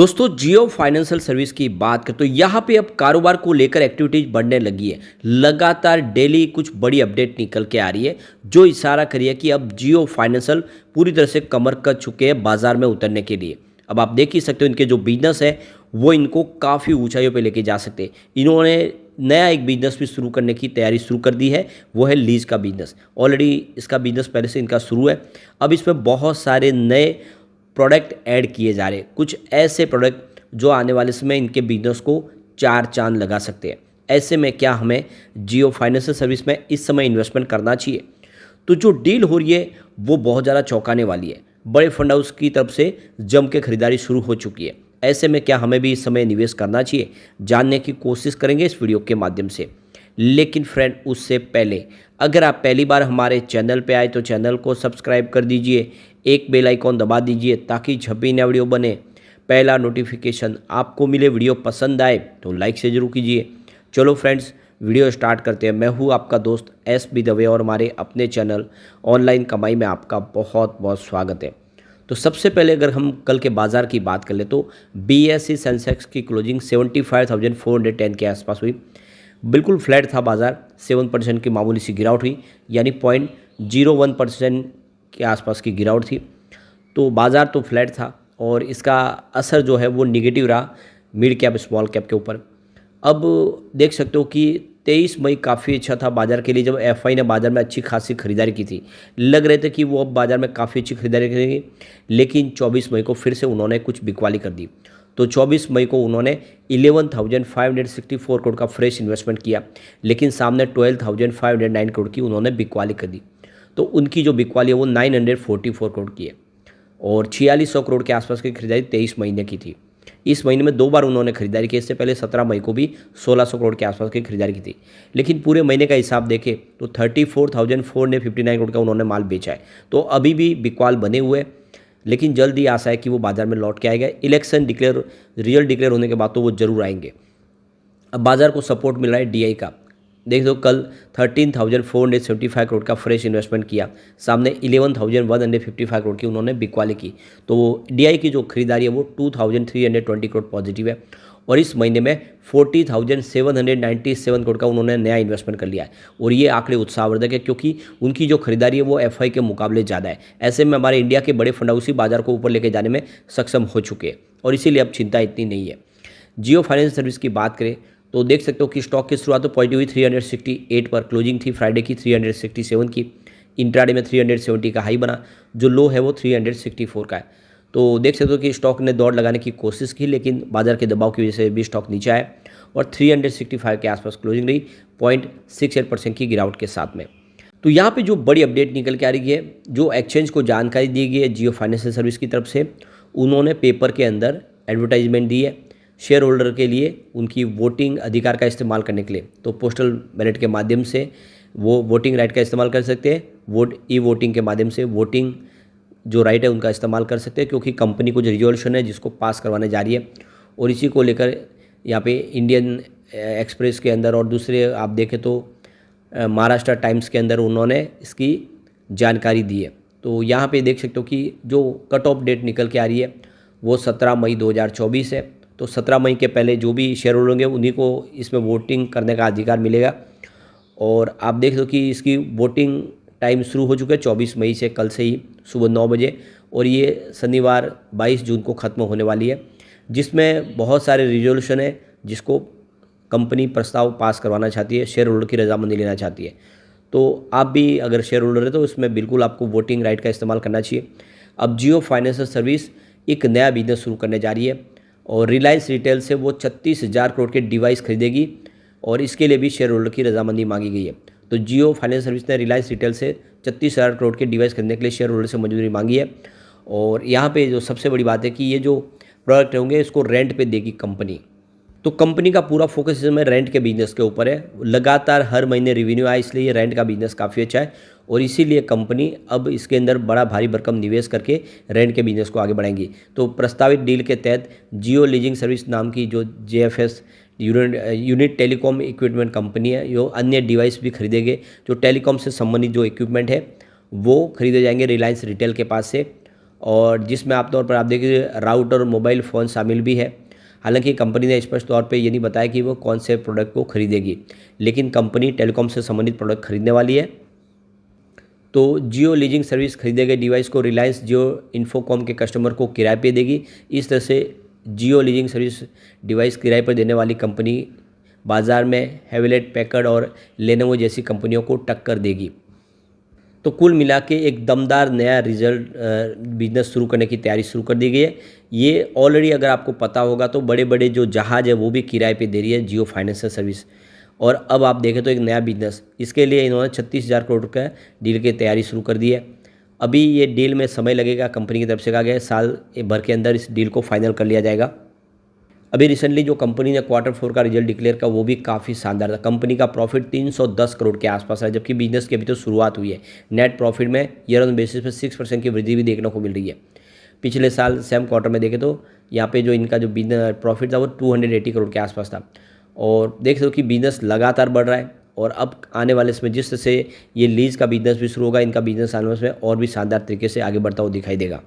दोस्तों जियो financial service की बात करें तो यहाँ पे अब कारोबार को लेकर एक्टिविटीज बढ़ने लगी है। लगातार डेली कुछ बड़ी अपडेट निकल के आ रही है जो इशारा करी है कि अब जियो फाइनेंशियल पूरी तरह से कमर कस चुके हैं बाजार में उतरने के लिए। अब आप देख ही सकते हो इनके जो बिजनेस है वो इनको काफ़ी ऊंचाइयों पे लेके जा सकते हैं। इन्होंने नया एक बिजनेस भी शुरू करने की तैयारी शुरू कर दी है, वो है लीज का बिजनेस। ऑलरेडी इसका बिजनेस पहले से इनका शुरू है। अब इसमें बहुत सारे नए प्रोडक्ट ऐड किए जा रहे हैं, कुछ ऐसे प्रोडक्ट जो आने वाले समय इनके बिजनेस को चार चांद लगा सकते हैं। ऐसे में क्या हमें जियो फाइनेंशियल सर्विस में इस समय इन्वेस्टमेंट करना चाहिए? तो जो डील हो रही है वो बहुत ज़्यादा चौंकाने वाली है। बड़े फंड हाउस की तरफ से जम के खरीदारी शुरू हो चुकी है। ऐसे में क्या हमें भी इस समय निवेश करना चाहिए, जानने की कोशिश करेंगे इस वीडियो के माध्यम से। लेकिन फ्रेंड उससे पहले अगर आप पहली बार हमारे चैनल पे आए तो चैनल को सब्सक्राइब कर दीजिए, एक बेल आइकॉन दबा दीजिए ताकि जब भी नया वीडियो बने पहला नोटिफिकेशन आपको मिले। वीडियो पसंद आए तो लाइक से जरूर कीजिए। चलो फ्रेंड्स वीडियो स्टार्ट करते हैं। मैं हूँ आपका दोस्त SB दवे और हमारे अपने चैनल ऑनलाइन कमाई में आपका बहुत बहुत स्वागत है। तो सबसे पहले अगर हम कल के बाज़ार की बात कर ले तो BSE सेंसेक्स की क्लोजिंग 75,410 के आसपास हुई। बिल्कुल फ्लैट था बाज़ार, 7% की मामूली सी गिरावट हुई, यानी 0.01% के आसपास की गिरावट थी। तो बाज़ार तो फ्लैट था और इसका असर जो है वो निगेटिव रहा मिड कैप स्मॉल कैप के ऊपर। अब देख सकते हो कि 23 मई काफ़ी अच्छा था बाज़ार के लिए, जब FI ने बाज़ार में अच्छी खासी खरीदारी की थी। लग रहे थे कि वो अब बाज़ार में काफ़ी अच्छी खरीदारी करेंगे, लेकिन 24 मई को फिर से उन्होंने कुछ बिकवाली कर दी। तो 24 मई को उन्होंने 11,564 करोड़ का फ्रेश इन्वेस्टमेंट किया, लेकिन सामने 12,509 करोड़ की उन्होंने बिकवाली कर दी। तो उनकी जो बिकवाली है वो 944 करोड़ की है और 4600 करोड़ के आसपास की खरीदारी 23 महीने की थी। इस महीने में 2 बार उन्होंने खरीदारी की। इससे पहले 17 मई को भी 1600 करोड़ के आसपास की खरीदारी की थी। लेकिन पूरे महीने का हिसाब देखें तो 34,459 करोड़ का उन्होंने माल बेचा है। तो अभी भी बिकवाल बने हुए, लेकिन जल्द ही आशा है कि वो बाजार में लौट के आएगा। इलेक्शन रिजल्ट डिक्लेयर होने के बाद तो वो जरूर आएंगे। अब बाजार को सपोर्ट मिल रहा है DI का। देख दो कल 13,475 करोड़ का फ्रेश इन्वेस्टमेंट किया, सामने 11,155 करोड़ की उन्होंने बिकवाली की। तो DI की जो खरीदारी है वो 2,320 करोड़ पॉजिटिव है और इस महीने में 40,797 करोड़ का उन्होंने नया इन्वेस्टमेंट कर लिया है। और ये आंकड़े उत्साहवर्धक है क्योंकि उनकी जो खरीदारी है वो FI के मुकाबले ज़्यादा है। ऐसे में हमारे इंडिया के बड़े फंड हाउस बाजार को ऊपर लेके जाने में सक्षम हो चुके हैं और इसीलिए अब चिंता इतनी नहीं है। जियो फाइनेंस सर्विस की बात करें तो देख सकते हो कि स्टॉक की शुरुआत तो पॉजिटिव हुई 368 पर, क्लोजिंग थी फ्राइडे की 367 की, इंट्राडे में 370 का हाई बना, जो लो है वो 364 का है। तो देख सकते हो कि स्टॉक ने दौड़ लगाने की कोशिश की, लेकिन बाजार के दबाव की वजह से भी स्टॉक नीचे आया और 365 के आसपास क्लोजिंग रही 0.68% की गिरावट के साथ में। तो यहाँ पे जो बड़ी अपडेट निकल के आ रही है, जो एक्सचेंज को जानकारी दी गई है जियो फाइनेंशियल सर्विस की तरफ से, उन्होंने पेपर के अंदर एडवर्टाइजमेंट दी है शेयर होल्डर के लिए उनकी वोटिंग अधिकार का इस्तेमाल करने के लिए। तो पोस्टल बैलेट के माध्यम से वो वोटिंग राइट का इस्तेमाल कर सकते हैं, वोटिंग के माध्यम से वोटिंग जो राइट है उनका इस्तेमाल कर सकते हैं, क्योंकि कंपनी कुछ रिजोल्यूशन है जिसको पास करवाने जा रही है। और इसी को लेकर यहाँ पे इंडियन एक्सप्रेस के अंदर और दूसरे आप देखें तो महाराष्ट्र टाइम्स के अंदर उन्होंने इसकी जानकारी दी है। तो यहाँ पे देख सकते हो कि जो कट ऑफ डेट निकल के आ रही है वो 17 मई 2024 है। तो 17 मई के पहले जो भी शेयर होल्डर होंगे उन्हीं को इसमें वोटिंग करने का अधिकार मिलेगा। और आप देख लो कि इसकी वोटिंग टाइम शुरू हो चुका है 24 मई से, कल से ही सुबह 9 बजे, और ये शनिवार 22 जून को ख़त्म होने वाली है, जिसमें बहुत सारे रिजोल्यूशन है जिसको कंपनी प्रस्ताव पास करवाना चाहती है, शेयर होल्डर की रजामंदी लेना चाहती है। तो आप भी अगर शेयर होल्डर है तो इसमें बिल्कुल आपको वोटिंग राइट का इस्तेमाल करना चाहिए। अब जियो फाइनेंशियल सर्विस एक नया बिजनेस शुरू करने जा रही है और रिलायंस रिटेल से वो 36,000 करोड़ के डिवाइस खरीदेगी और इसके लिए भी शेयर होल्डर की रजामंदी मांगी गई है। तो जियो फाइनेंस सर्विस ने रिलायंस रिटेल से 36,000 करोड़ के डिवाइस खरीदने के लिए शेयर होल्डर से मंजूरी मांगी है। और यहाँ पे जो सबसे बड़ी बात है कि ये जो प्रोडक्ट होंगे इसको रेंट पे देगी कंपनी। तो कंपनी का पूरा फोकस इसमें रेंट के बिजनेस के ऊपर है। लगातार हर महीने रिवेन्यू आया, इसलिए ये रेंट का बिजनेस काफ़ी अच्छा है और इसीलिए कंपनी अब इसके अंदर बड़ा भारी भरकम निवेश करके रेंट के बिजनेस को आगे बढ़ाएंगी। तो प्रस्तावित डील के तहत जियो लीजिंग सर्विस नाम की जो JFS unit telecom equipment company है, जो अन्य डिवाइस भी खरीदेंगे। जो टेलीकॉम से संबंधित जो इक्विपमेंट है वो खरीदे जाएंगे रिलायंस रिटेल के पास से और जिसमें आप तौर पर आप देखिए राउटर और मोबाइल फ़ोन शामिल भी है। हालांकि कंपनी ने स्पष्ट तौर पे ये नहीं बताया कि वो कौन से प्रोडक्ट को खरीदेगी, लेकिन कंपनी टेलीकॉम से संबंधित प्रोडक्ट खरीदने वाली है। तो जियो लीजिंग सर्विस खरीदे गए डिवाइस को रिलायंस जियो इन्फोकॉम के कस्टमर को किराए पे देगी। इस तरह से जियो लीजिंग सर्विस डिवाइस किराए पर देने वाली कंपनी बाज़ार में हेवलेट पैकर्ड और लेनोवो जैसी कंपनियों को टक्कर देगी। तो कुल मिला के एक दमदार नया रिजल्ट बिजनेस शुरू करने की तैयारी शुरू कर दी गई है। ये ऑलरेडी अगर आपको पता होगा तो बड़े बड़े जो जहाज़ है वो भी किराए पे दे रही है जियो फाइनेंशियल सर्विस। और अब आप देखें तो एक नया बिजनेस, इसके लिए इन्होंने 36,000 करोड़ का डील की तैयारी शुरू कर दी है। अभी ये डील में समय लगेगा, कंपनी की तरफ से कहा गया है साल भर के अंदर इस डील को फाइनल कर लिया जाएगा। अभी रिसेंटली जो कंपनी ने Q4 का रिजल्ट डिक्लेयर किया वो भी काफ़ी शानदार था। कंपनी का प्रॉफिट 310 करोड़ के आसपास है, जबकि बिजनेस की अभी तो शुरुआत हुई है। नेट प्रॉफिट में ईयर ऑन बेसिस पे 6% की वृद्धि भी देखने को मिल रही है। पिछले साल सेम क्वार्टर में देखें तो यहाँ पे जो इनका जो बिजनेस प्रॉफिट था वो 280 करोड़ के आसपास था। और देख सकते हो कि बिजनेस लगातार बढ़ रहा है। और अब आने वाले इसमें जिस तरह से ये लीज का बिजनेस भी शुरू होगा, इनका बिजनेस आने वाले में और भी शानदार तरीके से आगे बढ़ता हुआ दिखाई देगा।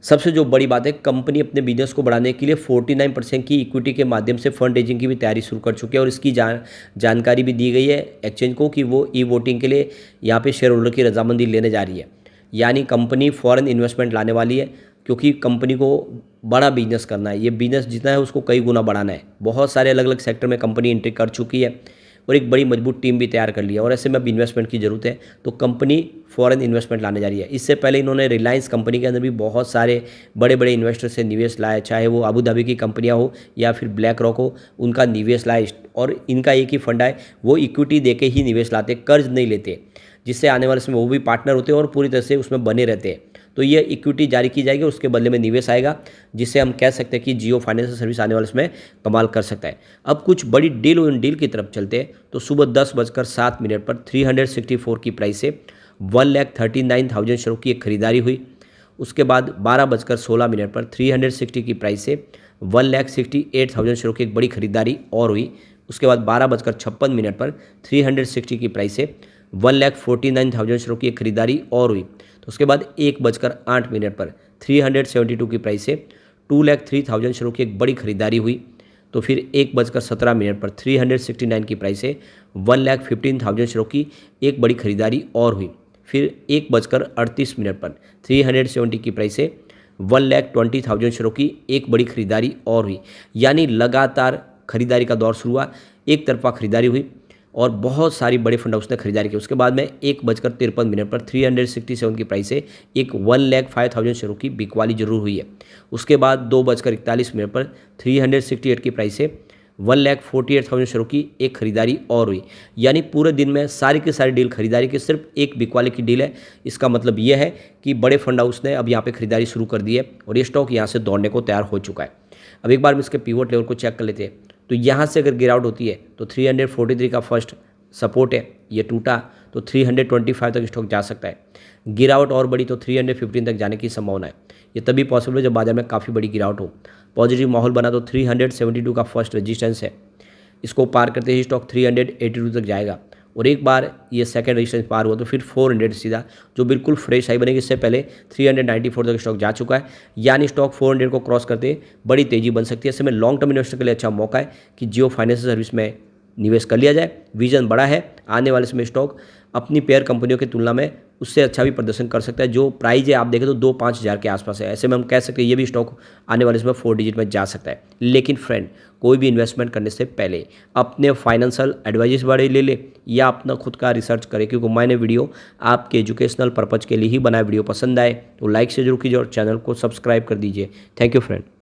सबसे जो बड़ी बात है, कंपनी अपने बिजनेस को बढ़ाने के लिए 49% की इक्विटी के माध्यम से फंड रेजिंग की भी तैयारी शुरू कर चुकी है। और इसकी जानकारी भी दी गई है एक्सचेंज को कि वो ई वोटिंग के लिए यहाँ पे शेयर होल्डर की रजामंदी लेने जा रही है। यानी कंपनी फॉरेन इन्वेस्टमेंट लाने वाली है, क्योंकि कंपनी को बड़ा बिजनेस करना है। ये बिजनेस जितना है उसको कई गुना बढ़ाना है। बहुत सारे अलग अलग सेक्टर में कंपनी एंट्री कर चुकी है और एक बड़ी मजबूत टीम भी तैयार कर ली है। और ऐसे में अब इन्वेस्टमेंट की ज़रूरत है, तो कंपनी फॉरेन इन्वेस्टमेंट लाने जा रही है। इससे पहले इन्होंने रिलायंस कंपनी के अंदर भी बहुत सारे बड़े बड़े इन्वेस्टर से निवेश लाया, चाहे वो अबू धाबी की कंपनियां हो या फिर ब्लैक रॉक हो, उनका निवेश लाए। और इनका एक ही फंडा है, वो इक्विटी दे के ही निवेश लाते, कर्ज नहीं लेते, जिससे आने वाले समय वो भी पार्टनर होते हैं और पूरी तरह से उसमें बने रहते हैं। तो ये इक्विटी जारी की जाएगी, उसके बदले में निवेश आएगा, जिससे हम कह सकते हैं कि जियो फाइनेंशियल सर्विस आने वाले समय कमाल कर सकता है। अब कुछ बड़ी डील की तरफ चलते हैं। तो सुबह 10:07 पर 364 की प्राइस से 1,39,000 शेयरों की एक खरीदारी हुई। उसके बाद 12:16 पर 360 की प्राइस से 1,68,000 शेयरों की एक बड़ी खरीदारी और हुई। उसके बाद 12:56 पर 360 की प्राइस से 1,49,000 शेयरों की एक खरीदारी और हुई। तो उसके बाद 1:08 पर 372 की प्राइस से 2,03,000 शेयरों की एक बड़ी खरीदारी हुई। तो फिर 1:17 पर 369 की प्राइस से 1,15,000 शेयरों की एक बड़ी खरीदारी और हुई। फिर 1:38 पर 370 की प्राइस से 1,20,000 शेयरों की एक बड़ी खरीदारी और हुई। यानी लगातार खरीदारी का दौर शुरू हुआ, एक तरफा खरीदारी हुई और बहुत सारी बड़े फंड हाउस ने खरीदारी की। उसके बाद में 1:53 पर 367 की प्राइस से एक 1,05,000 शेयरों की बिकवाली जरूर हुई है। उसके बाद 2:41 पर 368 की प्राइस से 1,48,000 शेयरों की एक खरीदारी और हुई। यानी पूरे दिन में सारी की सारी डील खरीदारी की, सिर्फ एक बिकवाली की डील है। इसका मतलब यह है कि बड़े फंड हाउस ने अब यहाँ पे खरीदारी शुरू कर दी है और ये स्टॉक यहाँ से दौड़ने को तैयार हो चुका है। अब एक बार हम इसके पिवट लेवल को चेक कर लेते हैं। तो यहाँ से अगर गिरावट होती है तो 343 का फर्स्ट सपोर्ट है, ये टूटा तो 325 तक स्टॉक जा सकता है। गिरावट और बड़ी तो 315 तक जाने की संभावना है। ये तभी पॉसिबल है जब बाजार में काफ़ी बड़ी गिरावट हो। पॉजिटिव माहौल बना तो 372 का फर्स्ट रेजिस्टेंस है, इसको पार करते ही स्टॉक 382 तक जाएगा। और एक बार ये सेकंड रेजिस्टेंस पार हुआ तो फिर 400 सीधा, जो बिल्कुल फ्रेश हाई बनेगी। इससे पहले 394 तक स्टॉक जा चुका है। यानी स्टॉक 400 को क्रॉस करते बड़ी तेजी बन सकती है। ऐसे में लॉन्ग टर्म इन्वेस्टर के लिए अच्छा मौका है कि जियो फाइनेंशियल सर्विस में निवेश कर लिया जाए। विजन बड़ा है, आने वाले समय स्टॉक अपनी पेयर कंपनियों की तुलना में उससे अच्छा भी प्रदर्शन कर सकता है। जो प्राइस है आप देखें तो 2-5 हज़ार के आसपास है। ऐसे में हम कह सकते हैं ये भी स्टॉक आने वाले समय 4 डिजिट में जा सकता है। लेकिन फ्रेंड, कोई भी इन्वेस्टमेंट करने से पहले अपने फाइनेंशियल एडवाइजर्स बारे ले ले या अपना खुद का रिसर्च करें, क्योंकि मैंने वीडियो आपके एजुकेशनल पर्पज़ के लिए ही बनाया। वीडियो पसंद आए तो लाइक से जरूर कीजिए और चैनल को सब्सक्राइब कर दीजिए। Thank you friend.